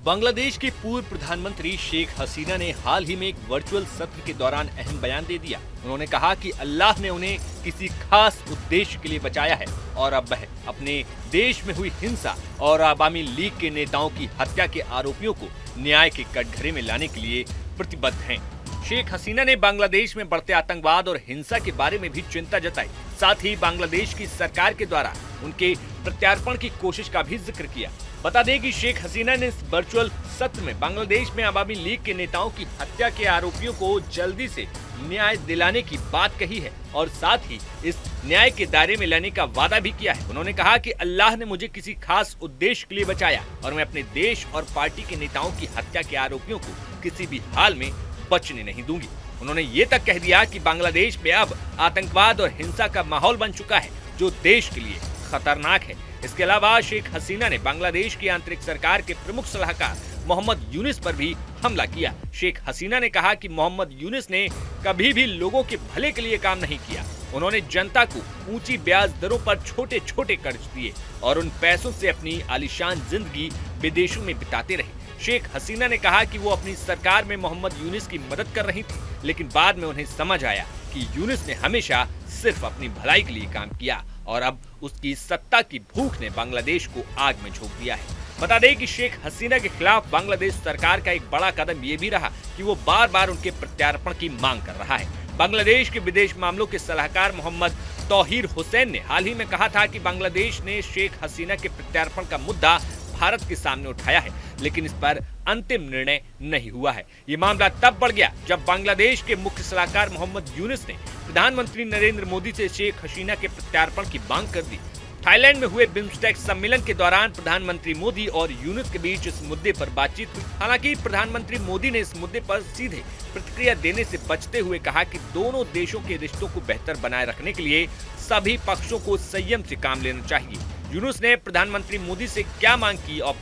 बांग्लादेश के पूर्व प्रधानमंत्री शेख हसीना ने हाल ही में एक वर्चुअल सत्र के दौरान अहम बयान दे दिया। उन्होंने कहा कि अल्लाह ने उन्हें किसी खास उद्देश्य के लिए बचाया है और अब वह अपने देश में हुई हिंसा और अवामी लीग के नेताओं की हत्या के आरोपियों को न्याय के कटघरे में लाने के लिए प्रतिबद्ध हैं। शेख हसीना ने बांग्लादेश में बढ़ते आतंकवाद और हिंसा के बारे में भी चिंता जताई। साथ ही बांग्लादेश की सरकार के द्वारा उनके प्रत्यार्पण की कोशिश का भी जिक्र किया। बता दें कि शेख हसीना ने इस वर्चुअल सत्र में बांग्लादेश में अवामी लीग के नेताओं की हत्या के आरोपियों को जल्दी से न्याय दिलाने की बात कही है और साथ ही इस न्याय के दायरे में लाने का वादा भी किया है। उन्होंने कहा कि अल्लाह ने मुझे किसी खास उद्देश्य के लिए बचाया और मैं अपने देश और पार्टी के नेताओं की हत्या के आरोपियों को किसी भी हाल में बचने नहीं दूंगी। उन्होंने ये तक कह दिया कि बांग्लादेश में अब आतंकवाद और हिंसा का माहौल बन चुका है जो देश के लिए खतरनाक है। इसके अलावा शेख हसीना ने बांग्लादेश की आंतरिक सरकार के प्रमुख सलाहकार मोहम्मद यूनुस पर भी हमला किया। शेख हसीना ने कहा कि मोहम्मद यूनुस ने कभी भी लोगों के भले के लिए काम नहीं किया। उन्होंने जनता को ऊंची ब्याज दरों पर छोटे छोटे कर्ज दिए और उन पैसों से अपनी आलीशान जिंदगी विदेशों में बिताते रहे। शेख हसीना ने कहा कि वो अपनी सरकार में मोहम्मद यूनुस की मदद कर रही थी, लेकिन बाद में उन्हें समझ आया कि यूनुस ने हमेशा सिर्फ अपनी भलाई के लिए काम किया और अब उसकी सत्ता की भूख ने बांग्लादेश को आग में झोंक दिया है। बता दें कि शेख हसीना के खिलाफ बांग्लादेश सरकार का एक बड़ा कदम ये भी रहा कि वो बार बार उनके प्रत्यार्पण की मांग कर रहा है। बांग्लादेश के विदेश मामलों के सलाहकार मोहम्मद तौहीर हुसैन ने हाल ही में कहा था कि बांग्लादेश ने शेख हसीना के प्रत्यार्पण का मुद्दा भारत के सामने उठाया है, लेकिन इस पर अंतिम निर्णय नहीं हुआ है। ये मामला तब बढ़ गया जब बांग्लादेश के मुख्य सलाहकार मोहम्मद यूनुस ने प्रधानमंत्री नरेंद्र मोदी से शेख हसीना के प्रत्यार्पण की मांग कर दी। थाईलैंड में हुए बिम्स्टेक सम्मेलन के दौरान प्रधानमंत्री मोदी और यूनुस के बीच इस मुद्दे पर बातचीत हुई। हालांकि प्रधानमंत्री मोदी ने इस मुद्दे पर सीधे प्रतिक्रिया देने से बचते हुए कहा कि दोनों देशों के रिश्तों को बेहतर बनाए रखने के लिए सभी पक्षों को संयम से काम लेना चाहिए। यूनुस ने प्रधानमंत्री मोदी से क्या मांग की और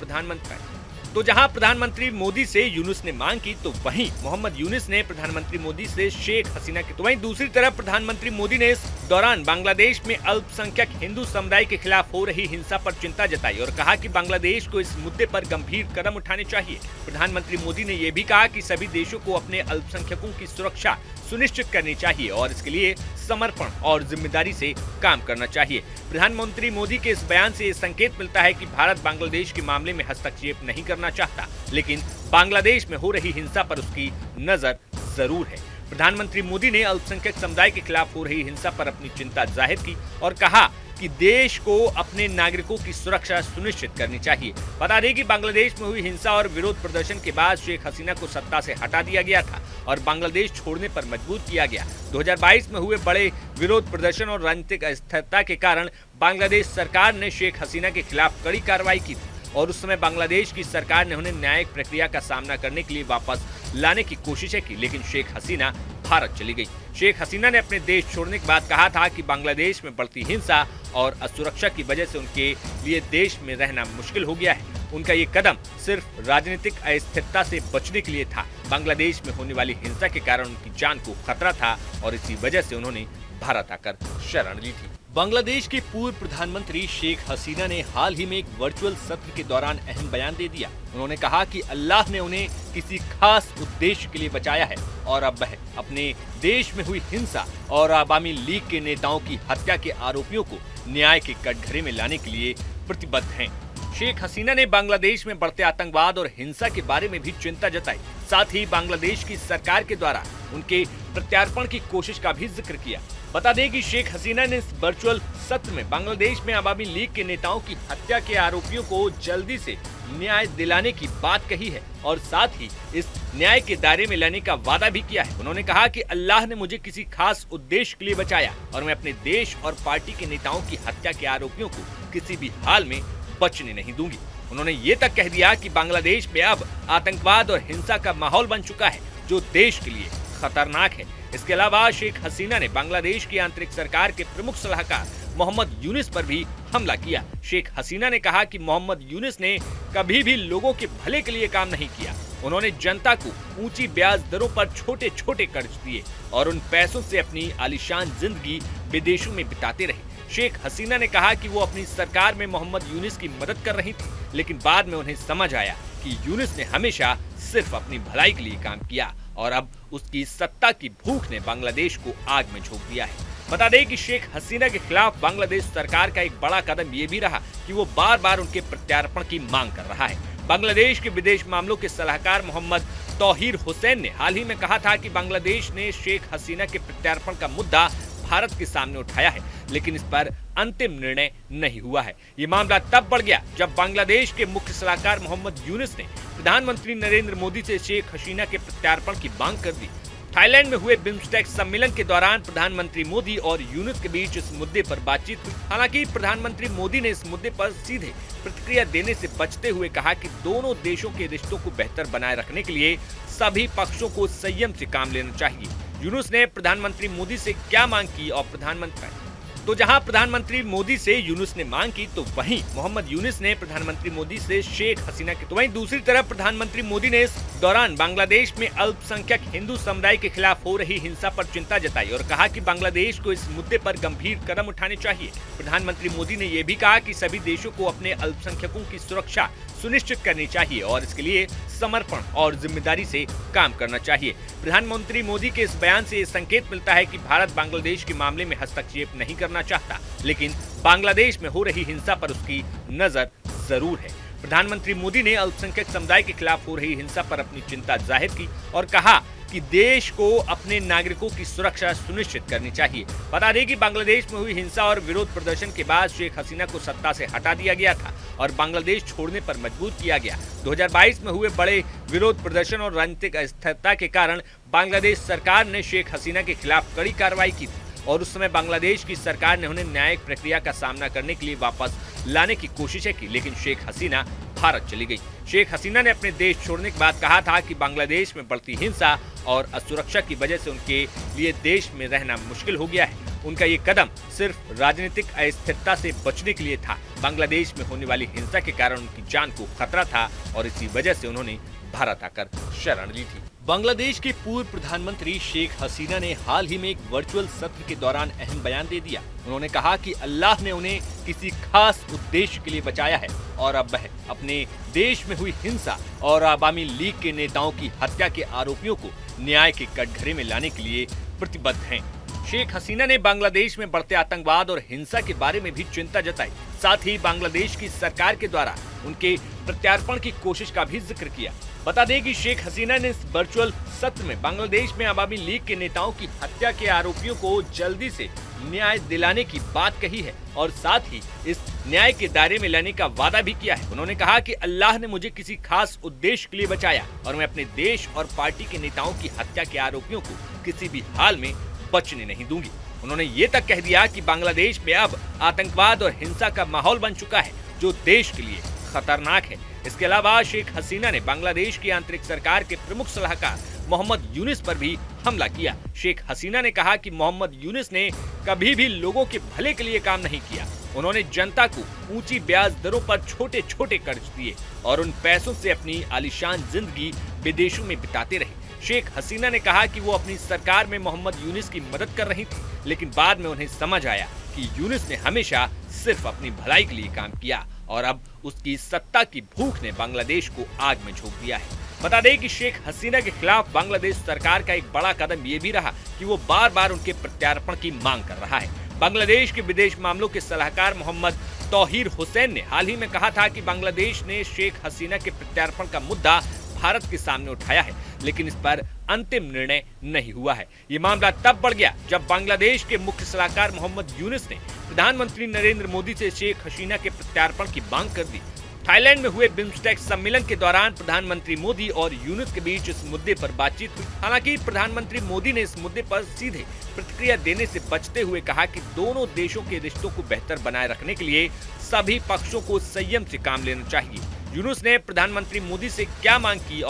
जहां प्रधानमंत्री मोदी से यूनुस ने मांग की तो वहीं मोहम्मद यूनुस ने प्रधानमंत्री मोदी से शेख हसीना की। तो वहीं दूसरी तरफ प्रधानमंत्री मोदी ने इस दौरान बांग्लादेश में अल्पसंख्यक हिंदू समुदाय के खिलाफ हो रही हिंसा पर चिंता जताई और कहा कि बांग्लादेश को इस मुद्दे पर गंभीर कदम उठाने चाहिए। प्रधानमंत्री मोदी ने यह भी कहा कि सभी देशों को अपने अल्पसंख्यकों की सुरक्षा सुनिश्चित करनी चाहिए और इसके लिए समर्पण और जिम्मेदारी से काम करना चाहिए। प्रधानमंत्री मोदी के इस बयान से ये संकेत मिलता है कि भारत बांग्लादेश के मामले में हस्तक्षेप नहीं करना चाहता, लेकिन बांग्लादेश में हो रही हिंसा पर उसकी नजर जरूर है। प्रधानमंत्री मोदी ने अल्पसंख्यक समुदाय के खिलाफ हो रही हिंसा पर अपनी चिंता जाहिर की और कहा कि देश को अपने नागरिकों की सुरक्षा सुनिश्चित करनी चाहिए। बता दें कि बांग्लादेश में हुई हिंसा और विरोध प्रदर्शन के बाद शेख हसीना को सत्ता से हटा दिया गया था और बांग्लादेश छोड़ने पर मजबूर किया गया। 2022 में हुए बड़े विरोध प्रदर्शन और राजनीतिक अस्थिरता के कारण बांग्लादेश सरकार ने शेख हसीना के खिलाफ कड़ी कार्रवाई की थी और उस समय बांग्लादेश की सरकार ने उन्हें न्यायिक प्रक्रिया का सामना करने के लिए वापस लाने की कोशिशें की, लेकिन शेख हसीना भारत चली गई। शेख हसीना ने अपने देश छोड़ने के बाद कहा था कि बांग्लादेश में बढ़ती हिंसा और असुरक्षा की वजह से उनके लिए देश में रहना मुश्किल हो गया है। उनका ये कदम सिर्फ राजनीतिक अस्थिरता से बचने के लिए था। बांग्लादेश में होने वाली हिंसा के कारण उनकी जान को खतरा था और इसी वजह से उन्होंने भारत आकर शरण ली थी। बांग्लादेश के पूर्व प्रधानमंत्री शेख हसीना ने हाल ही में एक वर्चुअल सत्र के दौरान अहम बयान दे दिया। उन्होंने कहा कि अल्लाह ने उन्हें किसी खास उद्देश्य के लिए बचाया है और अब वह अपने देश में हुई हिंसा और अवामी लीग के नेताओं की हत्या के आरोपियों को न्याय के कटघरे में लाने के लिए प्रतिबद्ध हैं। शेख हसीना ने बांग्लादेश में बढ़ते आतंकवाद और हिंसा के बारे में भी चिंता जताई। साथ ही बांग्लादेश की सरकार के द्वारा उनके प्रत्यार्पण की कोशिश का भी जिक्र किया। बता दें कि शेख हसीना ने इस वर्चुअल सत्र में बांग्लादेश में अवामी लीग के नेताओं की हत्या के आरोपियों को जल्दी से न्याय दिलाने की बात कही है और साथ ही इस न्याय के दायरे में लाने का वादा भी किया है। उन्होंने कहा कि अल्लाह ने मुझे किसी खास उद्देश्य के लिए बचाया और मैं अपने देश और पार्टी के नेताओं की हत्या के आरोपियों को किसी भी हाल में बचने नहीं दूंगी। उन्होंने ये तक कह दिया कि बांग्लादेश में अब आतंकवाद और हिंसा का माहौल बन चुका है जो देश के लिए खतरनाक है। इसके अलावा शेख हसीना ने बांग्लादेश की आंतरिक सरकार के प्रमुख सलाहकार मोहम्मद यूनुस पर भी हमला किया। शेख हसीना ने कहा कि मोहम्मद यूनुस ने कभी भी लोगों के भले के लिए काम नहीं किया। उन्होंने जनता को ऊंची ब्याज दरों पर छोटे छोटे कर्ज दिए और उन पैसों से अपनी आलीशान जिंदगी विदेशों में बिताते रहे। शेख हसीना ने कहा कि वो अपनी सरकार में मोहम्मद यूनिस की मदद कर रही थी, लेकिन बाद में उन्हें समझ आया कि यूनिस ने हमेशा सिर्फ अपनी भलाई के लिए काम किया और अब उसकी सत्ता की भूख ने बांग्लादेश को आग में झोंक दिया है। बता दें कि शेख हसीना के खिलाफ बांग्लादेश सरकार का एक बड़ा कदम ये भी रहा कि वो बार बार उनके प्रत्यार्पण की मांग कर रहा है। बांग्लादेश के विदेश मामलों के सलाहकार मोहम्मद तौहीर हुसैन ने हाल ही में कहा था कि बांग्लादेश ने शेख हसीना के प्रत्यार्पण का मुद्दा भारत के सामने उठाया है, लेकिन इस पर अंतिम निर्णय नहीं हुआ है। ये मामला तब बढ़ गया जब बांग्लादेश के मुख्य सलाहकार मोहम्मद यूनिस ने प्रधानमंत्री नरेंद्र मोदी से शेख हसीना के प्रत्यार्पण की मांग कर दी। थाईलैंड में हुए बिम्स्टेक सम्मेलन के दौरान प्रधानमंत्री मोदी और यूनिस के बीच इस मुद्दे पर बातचीत हुई। हालांकि प्रधानमंत्री मोदी ने इस मुद्दे पर सीधे प्रतिक्रिया देने से बचते हुए कहा कि दोनों देशों के रिश्तों को बेहतर बनाए रखने के लिए सभी पक्षों को संयम से काम लेना चाहिए। यूनुस ने प्रधानमंत्री मोदी से क्या मांग की और जहां प्रधानमंत्री मोदी से यूनुस ने मांग की, तो वहीं मोहम्मद यूनिस ने प्रधानमंत्री मोदी से शेख हसीना की। तो वहीं दूसरी तरफ प्रधानमंत्री मोदी ने इस दौरान बांग्लादेश में अल्पसंख्यक हिंदू समुदाय के खिलाफ हो रही हिंसा पर चिंता जताई और कहा कि बांग्लादेश को इस मुद्दे पर गंभीर कदम उठाने चाहिए। प्रधानमंत्री मोदी ने यह भी कहा कि सभी देशों को अपने अल्पसंख्यकों की सुरक्षा सुनिश्चित करनी चाहिए और इसके लिए समर्पण और जिम्मेदारी से काम करना चाहिए। प्रधानमंत्री मोदी के इस बयान से ये संकेत मिलता है कि भारत बांग्लादेश के मामले में हस्तक्षेप नहीं करना चाहता, लेकिन बांग्लादेश में हो रही हिंसा पर उसकी नजर जरूर है। प्रधानमंत्री मोदी ने अल्पसंख्यक समुदाय के खिलाफ हो रही हिंसा पर अपनी चिंता जाहिर की और कहा कि देश को अपने नागरिकों की सुरक्षा सुनिश्चित करनी चाहिए। बता दें कि बांग्लादेश में हुई हिंसा और विरोध प्रदर्शन के बाद शेख हसीना को सत्ता से हटा दिया गया था और बांग्लादेश छोड़ने पर मजबूर किया गया। 2022 में हुए बड़े विरोध प्रदर्शन और राजनीतिक अस्थिरता के कारण बांग्लादेश सरकार ने शेख हसीना के खिलाफ कड़ी कार्रवाई की थी और उस समय बांग्लादेश की सरकार ने उन्हें न्यायिक प्रक्रिया का सामना करने के लिए वापस लाने की कोशिशें की, लेकिन शेख हसीना भारत चली गई। शेख हसीना ने अपने देश छोड़ने के बाद कहा था कि बांग्लादेश में बढ़ती हिंसा और असुरक्षा की वजह से उनके लिए देश में रहना मुश्किल हो गया है। उनका ये कदम सिर्फ राजनीतिक अस्थिरता से बचने के लिए था। बांग्लादेश में होने वाली हिंसा के कारण उनकी जान को खतरा था और इसी वजह से उन्होंने भारत आकर शरण ली थी। बांग्लादेश के पूर्व प्रधानमंत्री शेख हसीना ने हाल ही में एक वर्चुअल सत्र के दौरान अहम बयान दे दिया। उन्होंने कहा कि अल्लाह ने उन्हें किसी खास उद्देश्य के लिए बचाया है और अब वह अपने देश में हुई हिंसा और अवामी लीग के नेताओं की हत्या के आरोपियों को न्याय के कटघरे में लाने के लिए प्रतिबद्ध हैं। शेख हसीना ने बांग्लादेश में बढ़ते आतंकवाद और हिंसा के बारे में भी चिंता जताई। साथ ही बांग्लादेश की सरकार के द्वारा उनके प्रत्यार्पण की कोशिश का भी जिक्र किया। बता दें कि शेख हसीना ने इस वर्चुअल सत्र में बांग्लादेश में अवामी लीग के नेताओं की हत्या के आरोपियों को जल्दी से न्याय दिलाने की बात कही है और साथ ही इस न्याय के दायरे में लाने का वादा भी किया है। उन्होंने कहा कि अल्लाह ने मुझे किसी खास उद्देश्य के लिए बचाया और मैं अपने देश और पार्टी के नेताओं की हत्या के आरोपियों को किसी भी हाल में बचने नहीं दूंगी। उन्होंने ये तक कह दिया कि बांग्लादेश में अब आतंकवाद और हिंसा का माहौल बन चुका है जो देश के लिए खतरनाक है। इसके अलावा शेख हसीना ने बांग्लादेश की आंतरिक सरकार के प्रमुख सलाहकार मोहम्मद यूनिस पर भी हमला किया। शेख हसीना ने कहा कि मोहम्मद यूनिस ने कभी भी लोगों के भले के लिए काम नहीं किया। उन्होंने जनता को ऊंची ब्याज दरों पर छोटे छोटे कर्ज दिए और उन पैसों से अपनी आलीशान जिंदगी विदेशों में बिताते रहे। शेख हसीना ने कहा कि वो अपनी सरकार में मोहम्मद यूनिस की मदद कर रही थी, लेकिन बाद में उन्हें समझ आया कि यूनिस ने हमेशा सिर्फ अपनी भलाई के लिए काम किया और अब उसकी सत्ता की भूख ने बांग्लादेश को आग में झोंक दिया है। बता दें कि शेख हसीना के खिलाफ बांग्लादेश सरकार का एक बड़ा कदम ये भी रहा कि वो बार बार उनके प्रत्यार्पण की मांग कर रहा है। बांग्लादेश के विदेश मामलों के सलाहकार मोहम्मद तौहीर हुसैन ने हाल ही में कहा था कि बांग्लादेश ने शेख हसीना के प्रत्यार्पण का मुद्दा भारत के सामने उठाया है, लेकिन इस पर अंतिम निर्णय नहीं हुआ है। ये मामला तब बढ़ गया जब बांग्लादेश के मुख्य सलाहकार मोहम्मद यूनिस ने प्रधानमंत्री नरेंद्र मोदी से शेख हसीना के प्रत्यार्पण की मांग कर दी। थाईलैंड में हुए बिम्स्टेक सम्मेलन के दौरान प्रधानमंत्री मोदी और यूनिस के बीच इस मुद्दे पर बातचीत हुई। हालांकि प्रधानमंत्री मोदी ने इस मुद्दे पर सीधे प्रतिक्रिया देने से बचते हुए कहा कि दोनों देशों के रिश्तों को बेहतर बनाए रखने के लिए सभी पक्षों को संयम से काम लेना चाहिए। यूनुस ने प्रधानमंत्री मोदी से क्या मांग की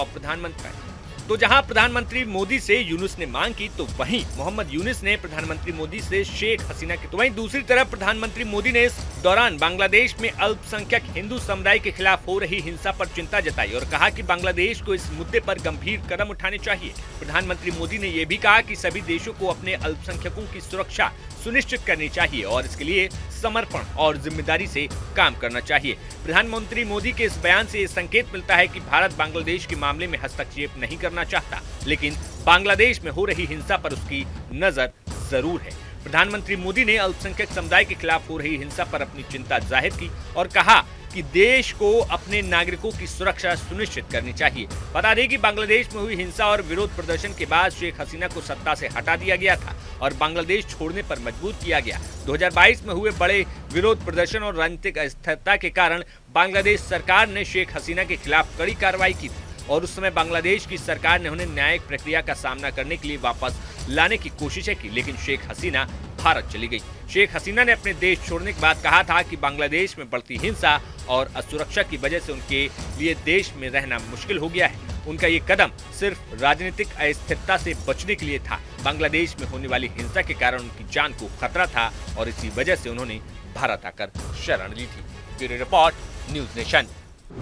और जहां प्रधानमंत्री मोदी से यूनुस ने मांग की, तो वहीं मोहम्मद यूनिस ने प्रधानमंत्री मोदी से शेख हसीना की। तो वहीं दूसरी तरफ प्रधानमंत्री मोदी ने इस दौरान बांग्लादेश में अल्पसंख्यक हिंदू समुदाय के खिलाफ हो रही हिंसा पर चिंता जताई और कहा कि बांग्लादेश को इस मुद्दे पर गंभीर कदम उठाने चाहिए। प्रधानमंत्री मोदी ने यह भी कहा कि सभी देशों को अपने अल्पसंख्यकों की सुरक्षा सुनिश्चित करनी चाहिए और इसके लिए समर्पण और जिम्मेदारी से काम करना चाहिए। प्रधानमंत्री मोदी के इस बयान से ये संकेत मिलता है कि भारत बांग्लादेश के मामले में हस्तक्षेप नहीं करना चाहता, लेकिन बांग्लादेश में हो रही हिंसा पर उसकी नजर जरूर है। प्रधानमंत्री मोदी ने अल्पसंख्यक समुदाय के खिलाफ हो रही हिंसा पर अपनी चिंता जाहिर की और कहा कि देश को अपने नागरिकों की सुरक्षा सुनिश्चित करनी चाहिए। बता दें कि बांग्लादेश में हुई हिंसा और विरोध प्रदर्शन के बाद शेख हसीना को सत्ता से हटा दिया गया था और बांग्लादेश छोड़ने पर मजबूर किया गया। 2022 में हुए बड़े विरोध प्रदर्शन और राजनीतिक अस्थिरता के कारण बांग्लादेश सरकार ने शेख हसीना के खिलाफ कड़ी कार्रवाई की थी और उस समय बांग्लादेश की सरकार ने उन्हें न्यायिक प्रक्रिया का सामना करने के लिए वापस लाने की कोशिशें की, लेकिन शेख हसीना भारत चली गई। शेख हसीना ने अपने देश छोड़ने के बाद कहा था कि बांग्लादेश में बढ़ती हिंसा और असुरक्षा की वजह से उनके लिए देश में रहना मुश्किल हो गया है। उनका ये कदम सिर्फ राजनीतिक अस्थिरता से बचने के लिए था। बांग्लादेश में होने वाली हिंसा के कारण उनकी जान को खतरा था और इसी वजह से उन्होंने भारत आकर शरण ली थी। Bureau report, news nation.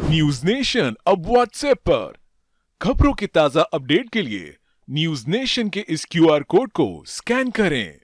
News nation अब व्हाट्सएप पर खबरों की ताजा अपडेट के लिए न्यूज नेशन के इस QR कोड को स्कैन करें।